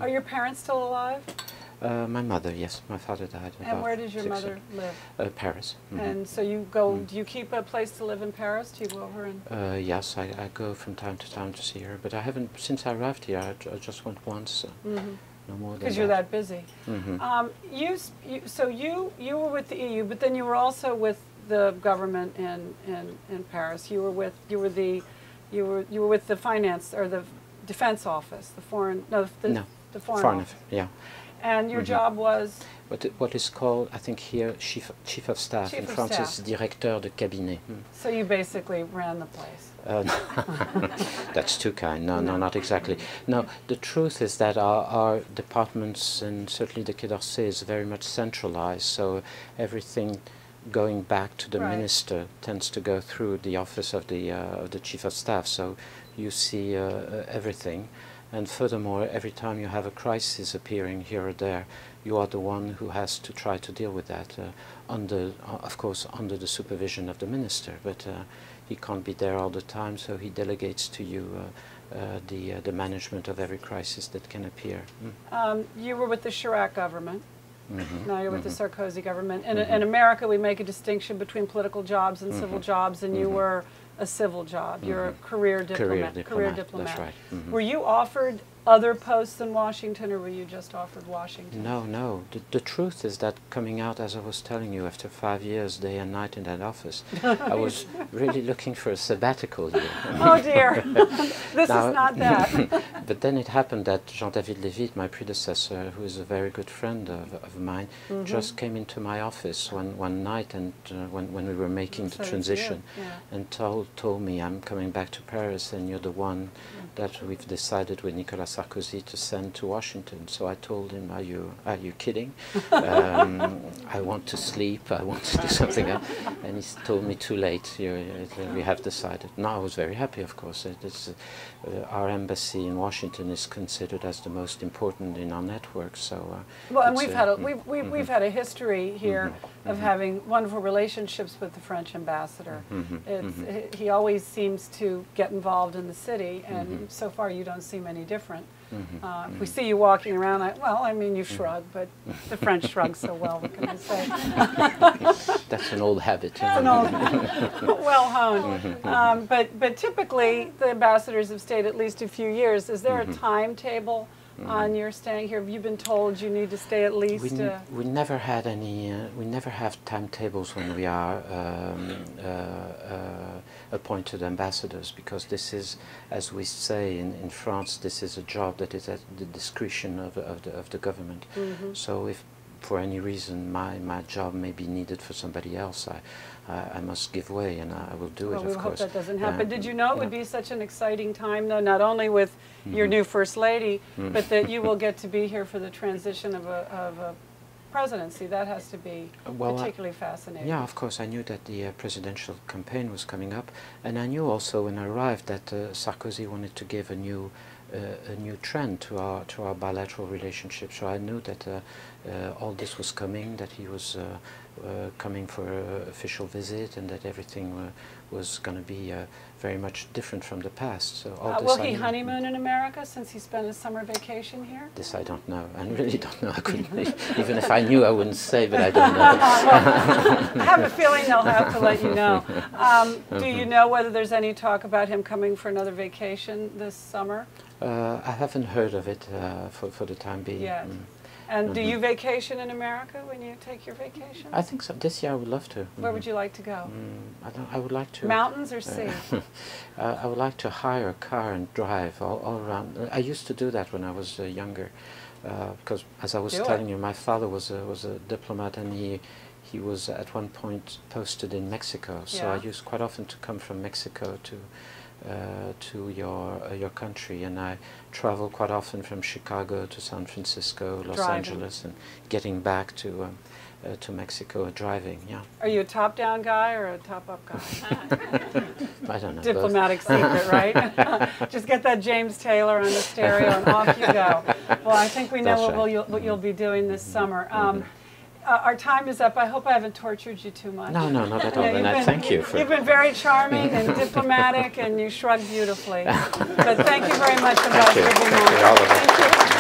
Are your parents still alive? My mother, yes. My father died. And where does your mother live? Paris. And so you go, do you keep a place to live in Paris? Do you go over and? Yes, I go from time to time to see her, but I haven't, since I arrived here, I just went once, no more than that. Because you're that busy. So you were with the EU, but then you were also with the government in Paris. You were with the finance, or the defense office, the foreign, the foreign office. Yeah. And your job was? What is called, I think here, chief of staff. In France, it's directeur de cabinet. So you basically ran the place. That's too kind. No, not exactly. No, the truth is that our departments, and certainly the Quai d'Orsay, is very much centralized. So everything going back to the minister tends to go through the office of the chief of staff. So you see everything. And furthermore, every time you have a crisis appearing here or there, you are the one who has to try to deal with that, of course, under the supervision of the minister. But he can't be there all the time, so he delegates to you the management of every crisis that can appear. You were with the Chirac government. Now you're with the Sarkozy government. In America, we make a distinction between political jobs and civil jobs, and you were a civil job. You're a career diplomat. That's right. Were you offered other posts in Washington, or were you just offered Washington? No. The truth is that coming out, as I was telling you, after 5 years, day and night in that office, I was really looking for a sabbatical here. Oh dear, this is not that. But then it happened that Jean-David Lévy, my predecessor, who is a very good friend of mine, just came into my office one night, and when we were making the transition, and told me, I'm coming back to Paris, and you're the one that we've decided with Nicolas Sarkozy to send to Washington. So I told him, are you kidding? I want to sleep, I want to do something else. And he told me, too late, we have decided. No, I was very happy, of course. Our embassy in Washington is considered as the most important in our network. So well, and we've had a history here of having wonderful relationships with the French ambassador. He always seems to get involved in the city, and so far you don't seem any different. If we see you walking around, I mean, you shrug, but the French shrug so well, what can I say? That's an old habit. Well honed. But typically, the ambassadors have stayed at least a few years. Is there a timetable on your staying here? Have you been told you need to stay at least? We never had any. We never have timetables when we are appointed ambassadors, because this is, as we say in France, this is a job that is at the discretion of the government. So if for any reason my job may be needed for somebody else, I must give way, and I will do it, of course. We hope that doesn't happen. Did you know it would be such an exciting time, though, not only with your new First Lady, but that you will get to be here for the transition of a presidency? That has to be particularly fascinating. Yeah, of course. I knew that the presidential campaign was coming up, and I knew also when I arrived that Sarkozy wanted to give a new trend to our bilateral relationship. So I knew that all this was coming, that he was coming for an official visit, and that everything was going to be very much different from the past. So all will he honeymoon in America, since he spent his summer vacation here? This I don't know. I really don't know. I couldn't. Even if I knew, I wouldn't say. But I don't know. I have a feeling they'll have to let you know. Do you know whether there's any talk about him coming for another vacation this summer? I haven't heard of it for the time being. Yes. And do you vacation in America when you take your vacation? I think so. This year I would love to. Where would you like to go? I would like to... Mountains or sea? I would like to hire a car and drive all around. I used to do that when I was younger, because, as I was telling you, my father was a diplomat, and he was at one point posted in Mexico. So I used quite often to come from Mexico to your country, and I travel quite often from Chicago to San Francisco, Los Angeles, and getting back to Mexico driving. Yeah. Are you a top-down guy or a top-up guy? I don't know. Diplomatic secret, right? Just get that James Taylor on the stereo and off you go. Well, I think we know what you'll be doing this summer. Our time is up. I hope I haven't tortured you too much. No, not at all. And I thank you for... You've been very charming and diplomatic, and you shrug beautifully. But thank you very much, Ambassador Vimont. Thank you.